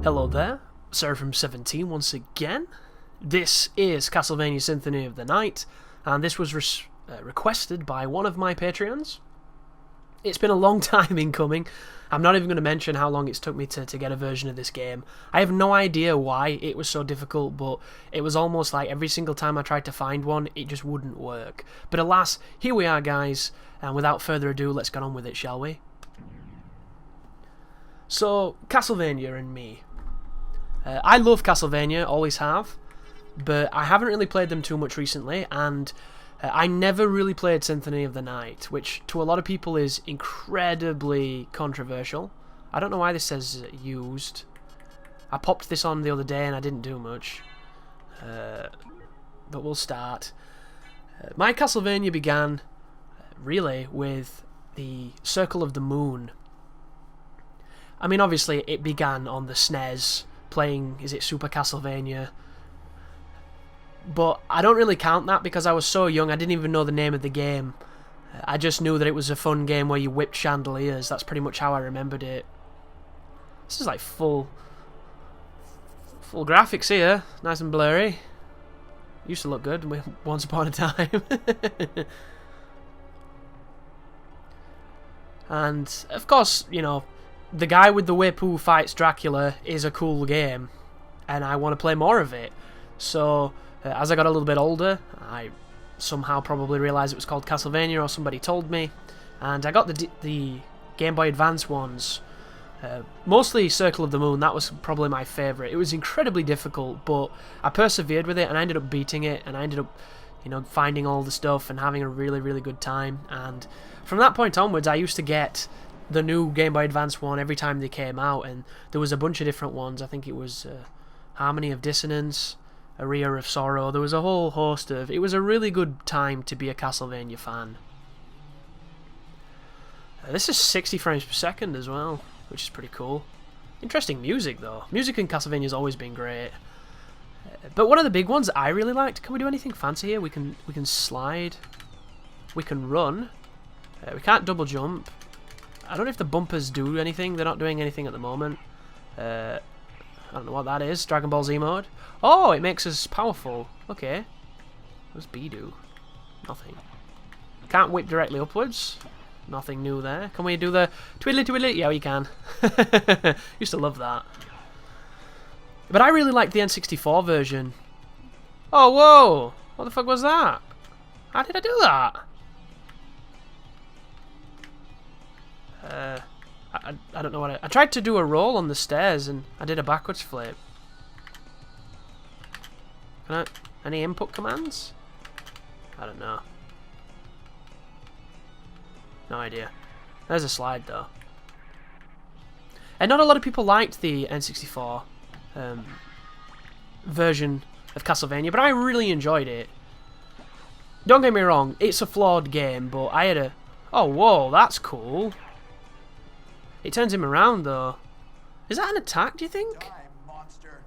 Hello there, Seraphim17 once again. This is Castlevania Symphony of the Night, and this was requested by one of my Patreons. It's been a long time in coming. I'm not even going to mention how long it's took me to get a version of this game. I have no idea why it was so difficult, but it was almost like every single time I tried to find one, it just wouldn't work. But alas, here we are, guys, and without further ado, let's get on with it, shall we? So, Castlevania and me. I love Castlevania, always have, but I haven't really played them too much recently, and I never really played Symphony of the Night, which to a lot of people is incredibly controversial. I don't know why this says used. I popped this on the other day and I didn't do much, but we'll start. My Castlevania began, really, with the Circle of the Moon. I mean, obviously, it began on the SNES, playing, is it Super Castlevania? But I don't really count that because I was so young, I didn't even know the name of the game. I just knew that it was a fun game where you whipped chandeliers. That's pretty much how I remembered it. This is like full graphics here, nice and blurry. Used to look good once upon a time. And, of course, you know, the guy with the whip who fights Dracula is a cool game, and I want to play more of it. So, as I got a little bit older, I somehow probably realised it was called Castlevania, or somebody told me, and I got the Game Boy Advance ones. Mostly Circle of the Moon, that was probably my favourite. It was incredibly difficult, but I persevered with it, and I ended up beating it, and I ended up, you know, finding all the stuff and having a really, really good time. And from that point onwards, I used to get the new Game Boy Advance one every time they came out, and there was a bunch of different ones. I think it was Harmony of Dissonance, Aria of Sorrow. There was a whole host of... It was a really good time to be a Castlevania fan. This is 60 frames per second as well, which is pretty cool. Interesting music, though. Music in Castlevania has always been great. But one of the big ones I really liked... Can we do anything fancy here? We can slide. We can run. We can't double jump. I don't know if the bumpers do anything. They're not doing anything at the moment. I don't know what that is. Dragon Ball Z mode. Oh, it makes us powerful. Okay. What does B do? Nothing. Can't whip directly upwards. Nothing new there. Can we do the twiddly twiddly? Yeah, we can. Used to love that. But I really liked the N64 version. Oh, whoa! What the fuck was that? How did I do that? I don't know what I tried to do a roll on the stairs and I did a backwards flip. Any input commands? I don't know. No idea. There's a slide though. And not a lot of people liked the N64 version of Castlevania, but I really enjoyed it. Don't get me wrong, it's a flawed game, but I had a... Oh, whoa, that's cool. It turns him around, though. Is that an attack, do you think? Die, monster.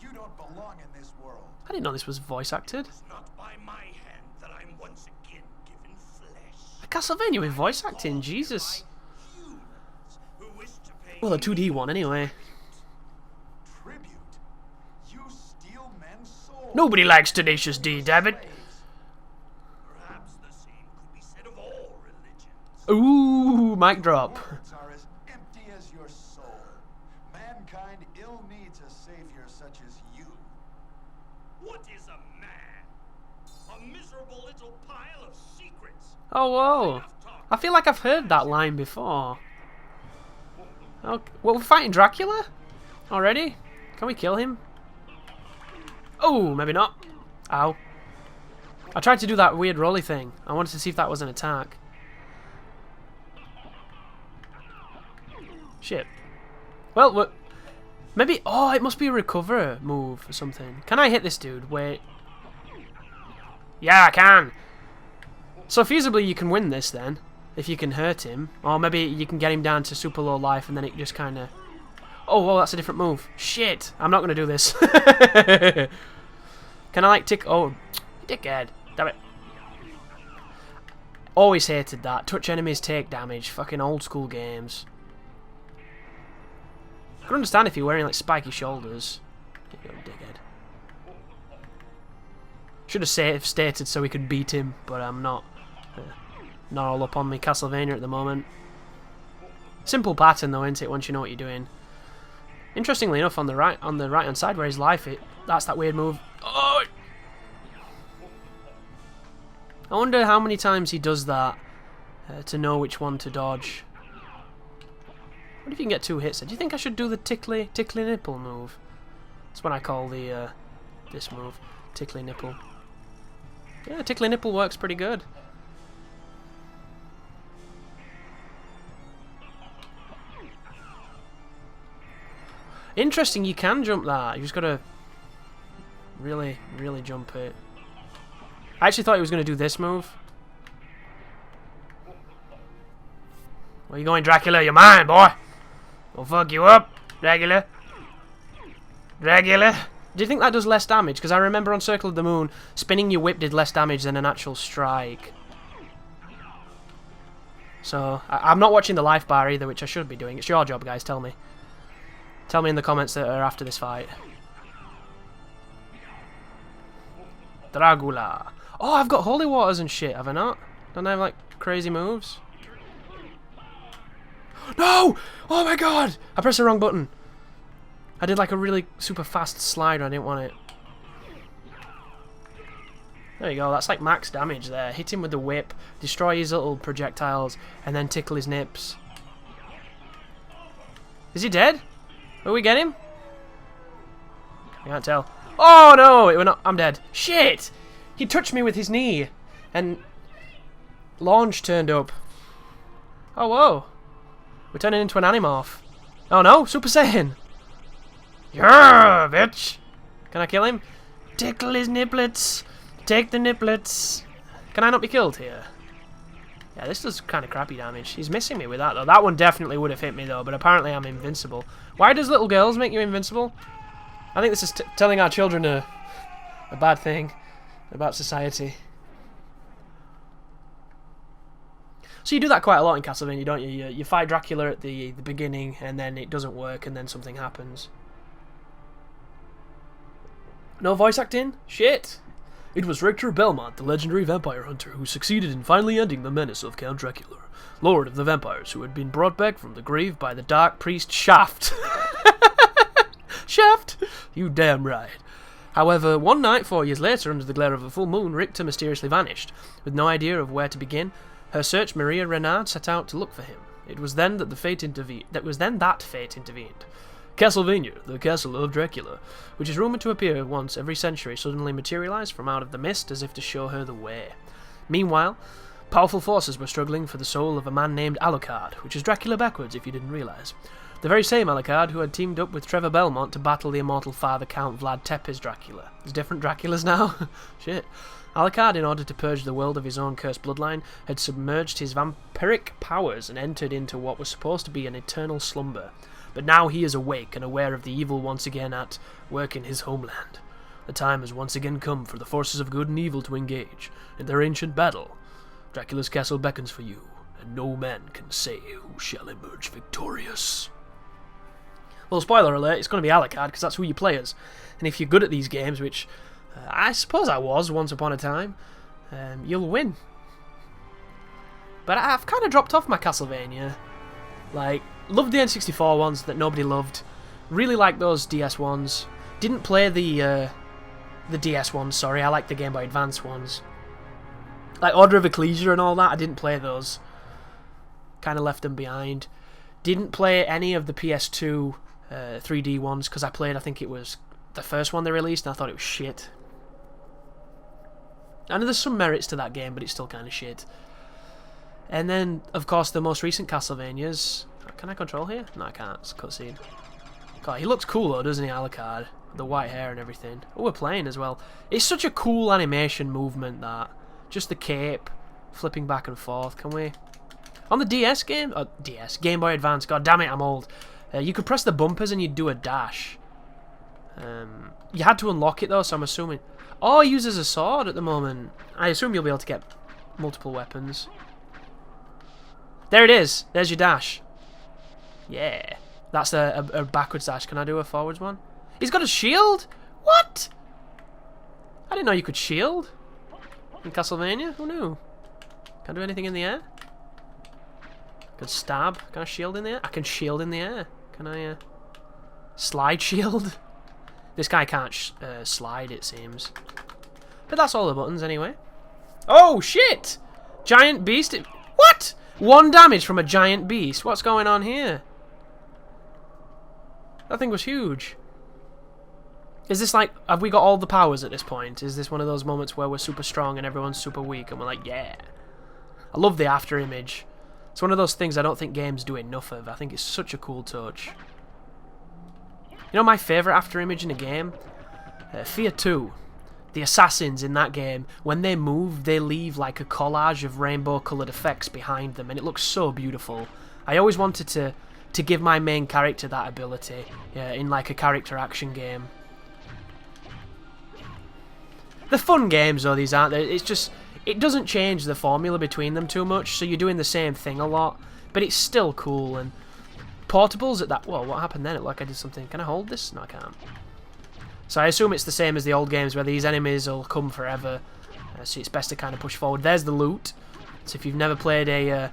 You don't belong in this world. I didn't know this was voice acted. It's not by my hand that I'm once again given flesh. A Castlevania with voice acting, Jesus. Well, a 2D one, anyway. Tribute. You steal men's souls. Nobody likes Tenacious D, damn it. Perhaps the same could be said of all religions. Ooh, mic drop. Words are as empty as your soul. Mankind ill needs a savior such as you. What is a man? A miserable little pile of secrets. Oh, whoa. I feel like I've heard that line before. Okay. Well, we're fighting Dracula? Already? Can we kill him? Oh, maybe not. Ow. I tried to do that weird rolly thing. I wanted to see if that was an attack. Shit. Well, maybe... Oh, it must be a recover move or something. Can I hit this dude? Wait. Yeah, I can. So feasibly you can win this then. If you can hurt him. Or maybe you can get him down to super low life and then it just kind of... Oh, whoa, that's a different move. Shit. I'm not going to do this. Can I like tick... Oh, dickhead. Damn it. Always hated that. Touch enemies, take damage. Fucking old school games. I can understand if you're wearing like spiky shoulders. There you go, dickhead. Should have stated so we could beat him, but I'm not. Not all up on me Castlevania at the moment. Simple pattern though, isn't it? Once you know what you're doing. Interestingly enough, on the right hand side where his life that's that weird move. Oh! I wonder how many times he does that to know which one to dodge. What if you can get 2 hits? Do you think I should do the tickly nipple move? That's what I call the this move, tickly nipple. Yeah, tickly nipple works pretty good. Interesting, you can jump that. You just gotta really jump it. I actually thought he was gonna do this move. Where you going, Dracula? You're mine, boy. We'll fuck you up, Dracula. Dracula. Do you think that does less damage? Because I remember on Circle of the Moon, spinning your whip did less damage than an actual strike. So, I'm not watching the life bar either, which I should be doing. It's your job, guys, tell me. Tell me in the comments that are after this fight. Dracula. Oh, I've got holy waters and shit, have I not? Don't I have, like, crazy moves? No! Oh my god! I pressed the wrong button. I did like a really super fast slide and I didn't want it. There you go, that's like max damage there. Hit him with the whip, destroy his little projectiles, and then tickle his nips. Is he dead? Will we get him? I can't tell. Oh no! It went up. I'm dead. Shit! He touched me with his knee. And Launch turned up. Oh whoa. We're turning into an Animorph. Oh no! Super Saiyan! Yeah, bitch! Can I kill him? Tickle his niplets! Take the niplets! Can I not be killed here? Yeah, this does kind of crappy damage. He's missing me with that, though. That one definitely would have hit me, though, but apparently I'm invincible. Why does little girls make you invincible? I think this is telling our children a bad thing about society. So you do that quite a lot in Castlevania, don't you? You fight Dracula at the beginning, and then it doesn't work, and then something happens. No voice acting? Shit! It was Richter Belmont, the legendary vampire hunter, who succeeded in finally ending the menace of Count Dracula, Lord of the Vampires, who had been brought back from the grave by the dark priest Shaft. Shaft! You damn right. However, one night, 4 years later, under the glare of a full moon, Richter mysteriously vanished. With no idea of where to begin, her search, Maria Renard set out to look for him. It was then that fate intervened. Castlevania, the Castle of Dracula, which is rumoured to appear once every century, suddenly materialised from out of the mist as if to show her the way. Meanwhile, powerful forces were struggling for the soul of a man named Alucard, which is Dracula backwards if you didn't realise. The very same Alucard who had teamed up with Trevor Belmont to battle the immortal father Count Vlad Tepes' Dracula. There's different Draculas now? Shit. Alucard, in order to purge the world of his own cursed bloodline, had submerged his vampiric powers and entered into what was supposed to be an eternal slumber. But now he is awake and aware of the evil once again at work in his homeland. The time has once again come for the forces of good and evil to engage in their ancient battle. Dracula's castle beckons for you, and no man can say who shall emerge victorious. Well, spoiler alert, it's going to be Alucard, because that's who you play as. And if you're good at these games, which I suppose I was once upon a time, you'll win. But I've kind of dropped off my Castlevania. Like, loved the N64 ones that nobody loved. Really liked those DS ones. Didn't play the DS ones, sorry. I like the Game Boy Advance ones. Like Order of Ecclesia and all that, I didn't play those. Kind of left them behind. Didn't play any of the PS2 3D ones, because I played, I think it was the first one they released, and I thought it was shit. I know there's some merits to that game, but it's still kind of shit. And then, of course, the most recent Castlevanias. Can I control here? No, I can't. It's a cutscene. God, he looks cool though, doesn't he, Alucard? The white hair and everything. Oh, we're playing as well. It's such a cool animation movement, that. Just the cape, flipping back and forth. Can we? On the DS game? Game Boy Advance. God damn it, I'm old. You could press the bumpers and you'd do a dash. You had to unlock it though, so I'm assuming... Oh, he uses a sword at the moment. I assume you'll be able to get multiple weapons. There it is. There's your dash. Yeah. That's a backwards dash. Can I do a forwards one? He's got a shield? What? I didn't know you could shield in Castlevania. Who knew? Can I do anything in the air? I can stab. Can I shield in the air? I can shield in the air. Can I slide shield? This guy can't slide, it seems. But that's all the buttons anyway. Oh, shit! Giant beast. What? 1 damage from a giant beast. What's going on here? That thing was huge. Is this like, have we got all the powers at this point? Is this one of those moments where we're super strong and everyone's super weak and we're like, yeah. I love the after image. It's one of those things I don't think games do enough of. I think it's such a cool touch. You know my favourite after image in a game? Fear 2. The assassins in that game, when they move, they leave like a collage of rainbow coloured effects behind them, and it looks so beautiful. I always wanted to give my main character that ability in like a character action game. They're fun games though, these aren't they? It's just, it doesn't change the formula between them too much, so you're doing the same thing a lot, but it's still cool. And portables at that... Whoa, what happened then? It looked like I did something. Can I hold this? No, I can't. So I assume it's the same as the old games where these enemies will come forever, so it's best to kind of push forward. There's the loot. So if you've never played a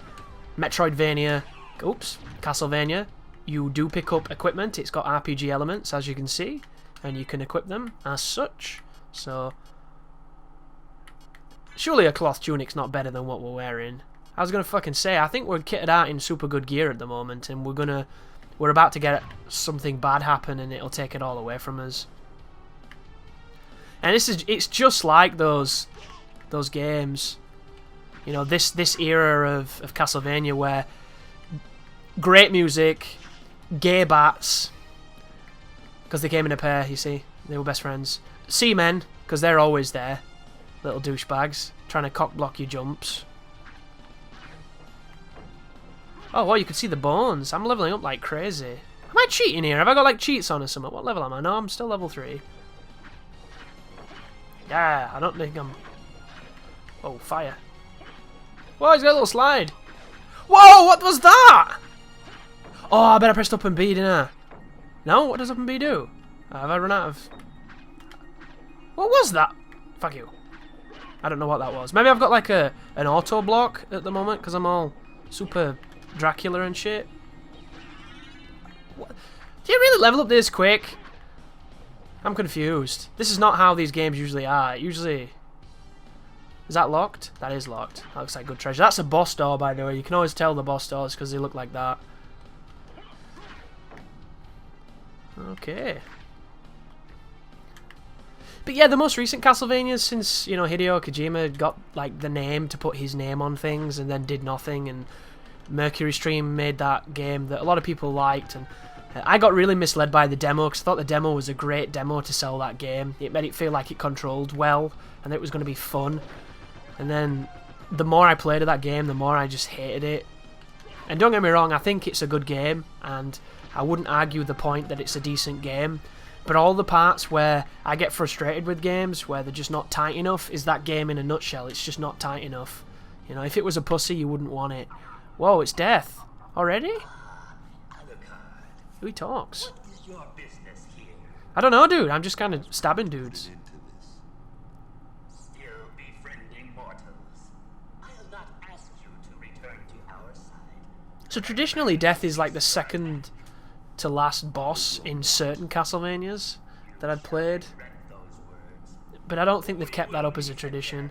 Metroidvania... Oops, Castlevania, you do pick up equipment. It's got RPG elements, as you can see, and you can equip them as such. So... surely a cloth tunic's not better than what we're wearing. I was gonna fucking say, I think we're kitted out in super good gear at the moment, and we're about to get something bad happen, and it'll take it all away from us. And it's just like those games, you know, this era of Castlevania where great music, gay bats, because they came in a pair. You see, they were best friends. Seamen, because they're always there. Little douchebags trying to cock block your jumps. Oh, well, you can see the bones. I'm leveling up like crazy. Am I cheating here? Have I got like cheats on or something? What level am I? No, I'm still level 3. Yeah, I don't think I'm... Oh, fire. Whoa, he's got a little slide. Whoa, what was that? Oh, I bet I pressed up and B, didn't I? No? What does up and B do? Have I run out of... What was that? Fuck you. I don't know what that was. Maybe I've got like an auto block at the moment because I'm all super Dracula and shit. What? Do you really level up this quick? I'm confused. This is not how these games usually are. Usually... Is that locked? That is locked. That looks like good treasure. That's a boss door, by the way. You can always tell the boss doors because they look like that. Okay. But yeah, the most recent Castlevanias since, you know, Hideo Kojima got like the name to put his name on things and then did nothing, and Mercury Stream made that game that a lot of people liked, and I got really misled by the demo because I thought the demo was a great demo to sell that game. It made it feel like it controlled well and it was going to be fun. And then the more I played of that game, the more I just hated it. And don't get me wrong, I think it's a good game, and I wouldn't argue the point that it's a decent game. But all the parts where I get frustrated with games, where they're just not tight enough, is that game in a nutshell. It's just not tight enough. You know, if it was a pussy, you wouldn't want it. Whoa, it's death. Already? Alucard, Who he talks? what is your business here? I don't know, dude. I'm just kind of stabbing dudes. Still befriending mortals. I'll not ask you to return to our side. So traditionally, death is like the second to last boss in certain Castlevanias that I've played. Read those words. But I don't think they've kept that up as a tradition.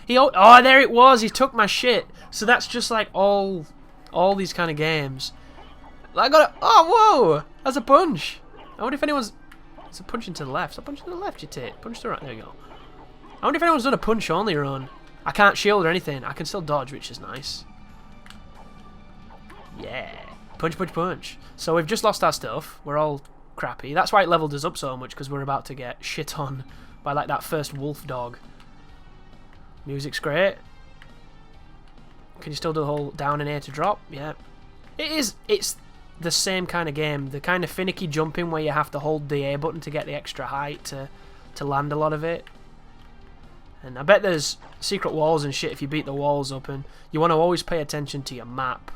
Oh, there it was. He took my shit. So that's just like all these kind of games. I got it. Oh, whoa! That's a punch. I wonder if anyone's... It's a punch into the left. It's a punch to the left, you tit. Punch to the right. There you go. I wonder if anyone's done a punch only run. I can't shield or anything. I can still dodge, which is nice. Yeah. Punch, punch, punch. So we've just lost our stuff. We're all crappy. That's why it leveled us up so much, because we're about to get shit on by like that first wolf dog. Music's great. Can you still do the whole down and A to drop? Yeah. It's the same kind of game. The kind of finicky jumping where you have to hold the A button to get the extra height to land a lot of it. And I bet there's secret walls and shit if you beat the walls up, and you want to always pay attention to your map.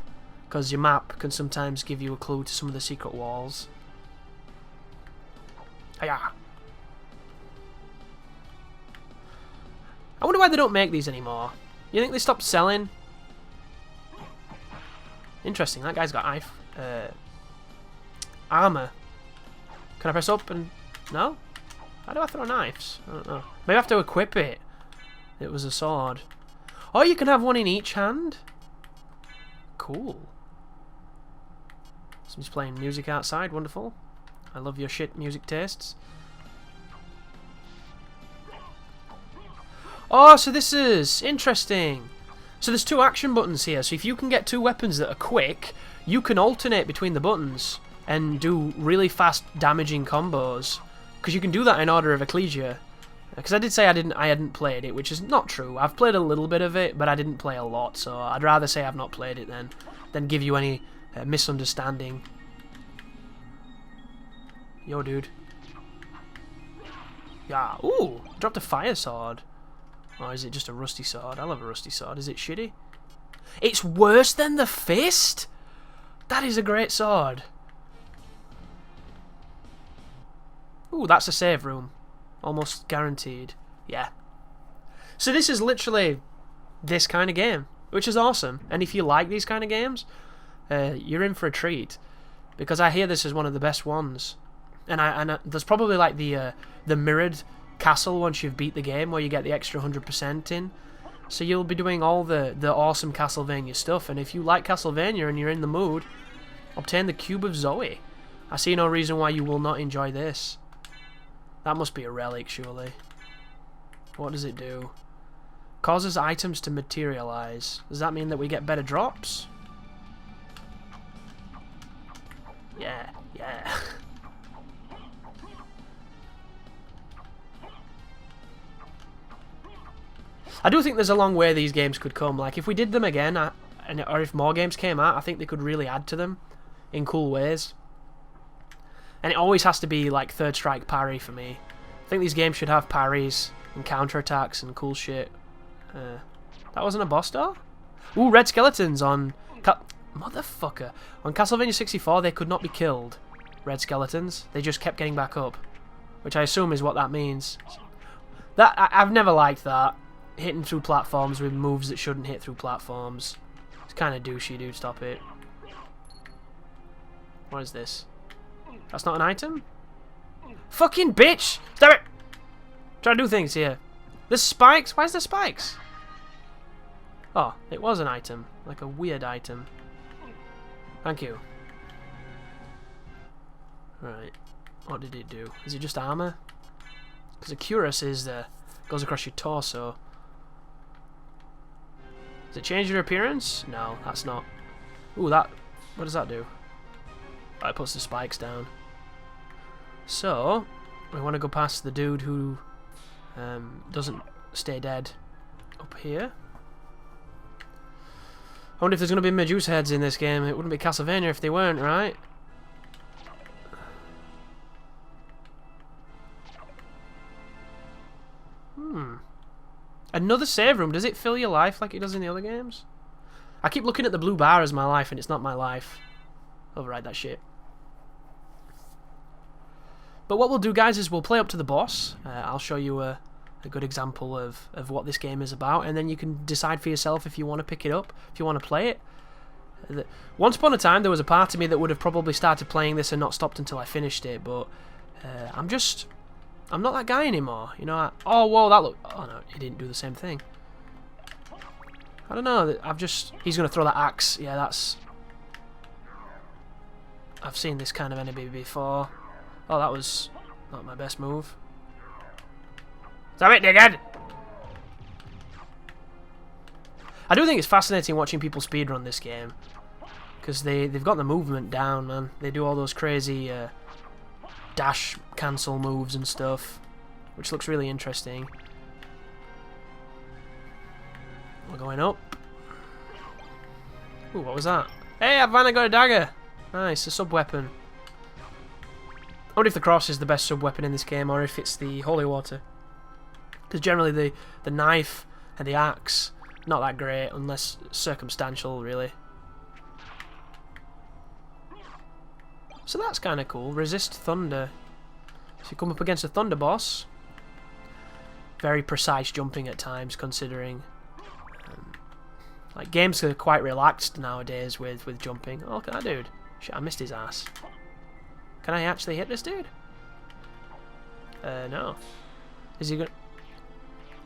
because your map can sometimes give you a clue to some of the secret walls. Hiya! I wonder why they don't make these anymore. You think they stopped selling? Interesting, that guy's got armor. Can I press up and... No? How do I throw knives? I don't know. Maybe I have to equip it. It was a sword. Oh, you can have one in each hand? Cool. Somebody's playing music outside, wonderful. I love your shit music tastes. Oh, so this is interesting. So there's 2 action buttons here. So if you can get 2 weapons that are quick, you can alternate between the buttons and do really fast damaging combos. Because you can do that in order of Ecclesia. Because I did say I hadn't played it, which is not true. I've played a little bit of it, but I didn't play a lot. So I'd rather say I've not played it than give you any misunderstanding. Yo, dude. Yeah. Ooh, dropped a fire sword. Or is it just a rusty sword? I love a rusty sword. Is it shitty? It's worse than the fist? That is a great sword. Ooh, that's a save room. Almost guaranteed. Yeah. So this is literally this kind of game, which is awesome. And if you like these kind of games, you're in for a treat. Because I hear this is one of the best ones. And there's probably like the mirrored castle once you've beat the game, where you get the extra 100% in. So you'll be doing all the awesome Castlevania stuff. And if you like Castlevania and you're in the mood, obtain the Cube of Zoe. I see no reason why you will not enjoy this. That must be a relic, surely. What does it do? Causes items to materialize. Does that mean that we get better drops? Yeah, yeah. I do think there's a long way these games could come. Like, if we did them again, or if more games came out, I think they could really add to them in cool ways. And it always has to be like third strike parry for me. I think these games should have parries and counterattacks and cool shit. That wasn't a boss door? Ooh, red skeletons on... Motherfucker. On Castlevania 64, they could not be killed. Red skeletons. They just kept getting back up. Which I assume is what that means. I've never liked that. Hitting through platforms with moves that shouldn't hit through platforms. It's kind of douchey, dude. Stop it. What is this? That's not an item? Fucking bitch! Stop it! Trying to do things here. There's spikes? Why is there spikes? Oh, it was an item. Like a weird item. Thank you. Right. What did it do? Is it just armor? Because a cuirass is goes across your torso. Does it change your appearance? No, that's not. Ooh, that... What does that do? Oh, it puts the spikes down. So, we want to go past the dude who doesn't stay dead up here. I wonder if there's going to be Medusa heads in this game. It wouldn't be Castlevania if they weren't, right? Another save room. Does it fill your life like it does in the other games? I keep looking at the blue bar as my life, and it's not my life. Override that shit. But what we'll do, guys, is we'll play up to the boss. I'll show you a good example of what this game is about, and then you can decide for yourself if you want to pick it up, if you want to play it. Once upon a time, there was a part of me that would have probably started playing this and not stopped until I finished it, but I'm not that guy anymore, you know. Oh, whoa, that look... Oh, no, he didn't do the same thing. I don't know, he's going to throw that axe. Yeah, that's... I've seen this kind of enemy before. Oh, that was not my best move. Stop it, dickhead! I do think it's fascinating watching people speedrun this game. Because they've got the movement down, man. They do all those crazy... dash cancel moves and stuff, which looks really interesting. We're going up. Ooh, what was that? Hey, I've finally got a dagger! Nice, a sub-weapon. I wonder if the cross is the best sub-weapon in this game, or if it's the holy water. Because generally the knife and the axe, not that great, unless circumstantial, really. So that's kind of cool. Resist thunder. So you come up against a thunder boss. Very precise jumping at times, considering like games are quite relaxed nowadays with jumping. Oh, look at that dude. Shit, I missed his ass. Can I actually hit this dude? No. Is he good?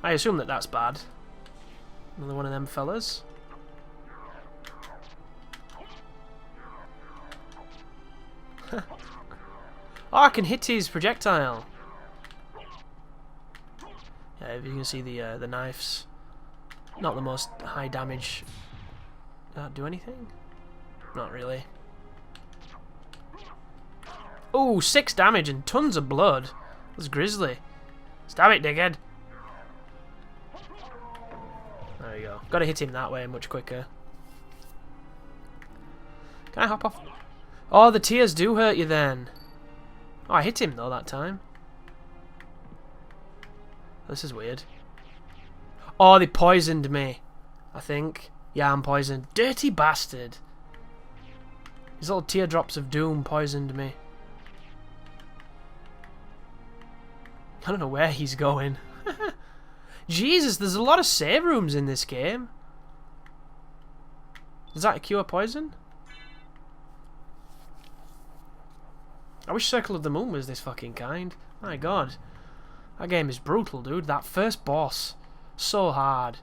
I assume that that's bad. Another one of them fellas. Oh, I can hit his projectile. Yeah, if you can see the knives, not the most high damage. Do anything? Not really. Oh, 6 damage and tons of blood. That's grisly. Stab it, dickhead. There you go. Got to hit him that way much quicker. Can I hop off? Oh, the tears do hurt you then. Oh, I hit him though that time. This is weird. Oh, they poisoned me, I think. Yeah, I'm poisoned. Dirty bastard. These little teardrops of doom poisoned me. I don't know where he's going. Jesus, there's a lot of save rooms in this game. Does that cure poison? I wish Circle of the Moon was this fucking kind. My god. That game is brutal, dude. That first boss. So hard.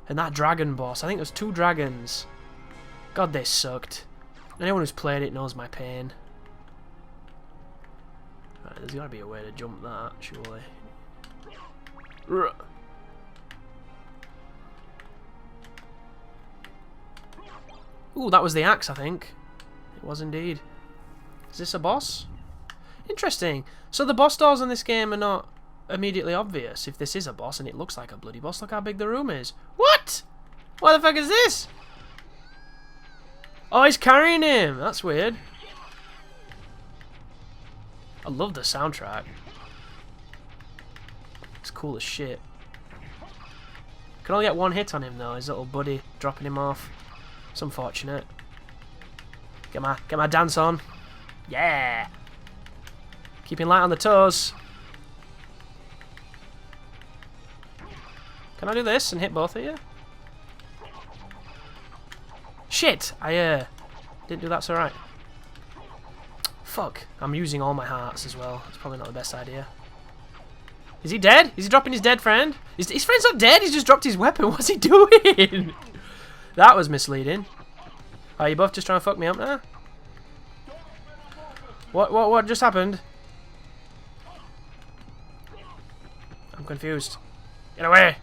And that dragon boss. I think there's 2 dragons. God, they sucked. Anyone who's played it knows my pain. Right, there's gotta be a way to jump that, surely. Ooh, that was the axe, I think. It was indeed. Is this a boss? Interesting. So the boss doors in this game are not immediately obvious if this is a boss, and it looks like a bloody boss. Look how big the room is. What? What the fuck is this? Oh, he's carrying him. That's weird. I love the soundtrack. It's cool as shit. Can only get 1 hit on him though. His little buddy dropping him off. It's unfortunate. Get my dance on. Yeah. Keeping light on the toes. Can I do this and hit both of you? Shit! I didn't do that so right. Fuck. I'm using all my hearts as well. It's probably not the best idea. Is he dead? Is he dropping his dead friend? His friend's not dead, he's just dropped his weapon. What's he doing? That was misleading. Are you both just trying to fuck me up now? What just happened? I'm confused. Get away!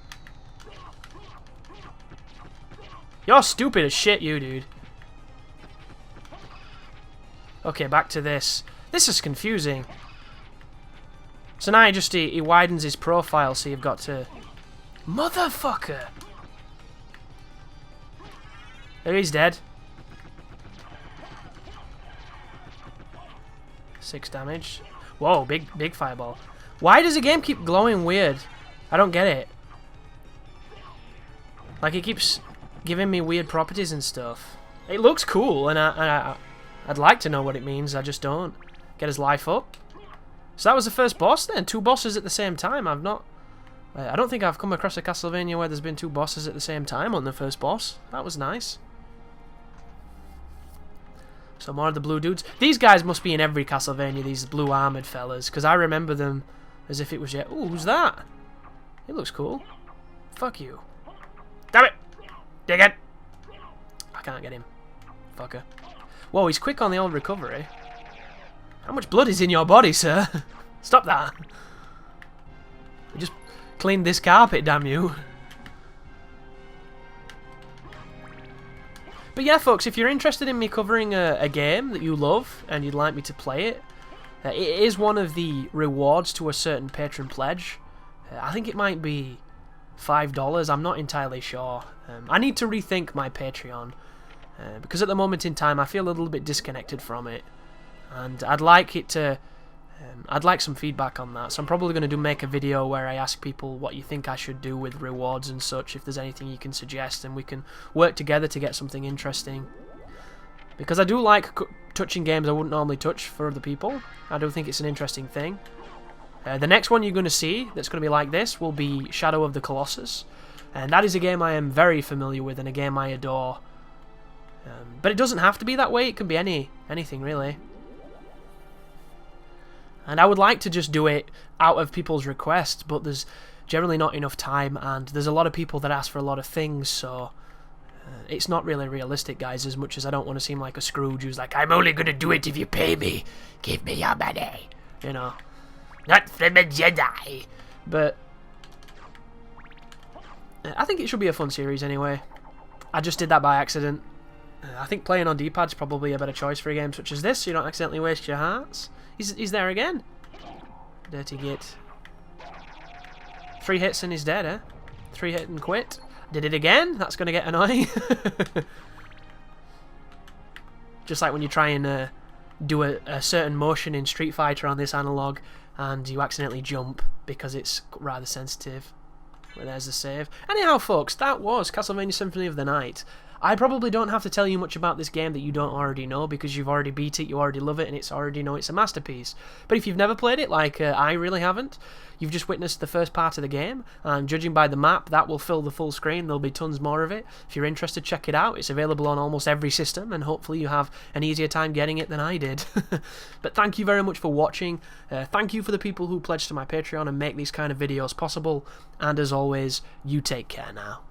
You're stupid as shit, you dude. Okay, back to this. This is confusing. So now he widens his profile, so you've got to... Motherfucker! There, he's dead. 6 damage. Whoa, big fireball. Why does the game keep glowing weird? I don't get it. Like, it keeps giving me weird properties and stuff. It looks cool, and I'd like to know what it means. I just don't. Get his life up. So that was the first boss then. 2 bosses at the same time. I don't think I've come across a Castlevania where there's been 2 bosses at the same time on the first boss. That was nice. So more of the blue dudes. These guys must be in every Castlevania, these blue armoured fellas, because I remember them as if it was yet. Ooh, who's that? He looks cool. Fuck you. Damn it! Dig it! I can't get him. Fucker. Whoa, he's quick on the old recovery. How much blood is in your body, sir? Stop that. We just cleaned this carpet, damn you. But yeah, folks, if you're interested in me covering a game that you love and you'd like me to play it, it is one of the rewards to a certain patron pledge. I think it might be $5. I'm not entirely sure. I need to rethink my Patreon because at the moment in time I feel a little bit disconnected from it, and I'd like it to. I'd like some feedback on that. So I'm probably going to make a video where I ask people what you think I should do with rewards and such. If there's anything you can suggest, and we can work together to get something interesting. because I do like touching games I wouldn't normally touch for other people. I do think it's an interesting thing. The next one you're going to see that's going to be like this will be Shadow of the Colossus, and that is a game I am very familiar with and a game I adore. But it doesn't have to be that way, it can be anything really. And I would like to just do it out of people's requests, but there's generally not enough time, and there's a lot of people that ask for a lot of things, so it's not really realistic, guys, as much as I don't want to seem like a Scrooge who's like, I'm only going to do it if you pay me. Give me your money. You know. Not from a Jedi. But I think it should be a fun series anyway. I just did that by accident. I think playing on D-pad's probably a better choice for a game such as this, so you don't accidentally waste your hearts. He's there again. Dirty git. 3 hits and he's dead, eh? 3 hit and quit. Did it again? That's going to get annoying. Just like when you try and do a certain motion in Street Fighter on this analog and you accidentally jump because it's rather sensitive. Well, there's the save. Anyhow, folks, that was Castlevania Symphony of the Night. I probably don't have to tell you much about this game that you don't already know, because you've already beat it, you already love it, and it's already know it's a masterpiece. But if you've never played it, like I really haven't, you've just witnessed the first part of the game, and judging by the map, that will fill the full screen. There'll be tons more of it. If you're interested, check it out. It's available on almost every system, and hopefully you have an easier time getting it than I did. But thank you very much for watching. Thank you for the people who pledge to my Patreon and make these kind of videos possible. And as always, you take care now.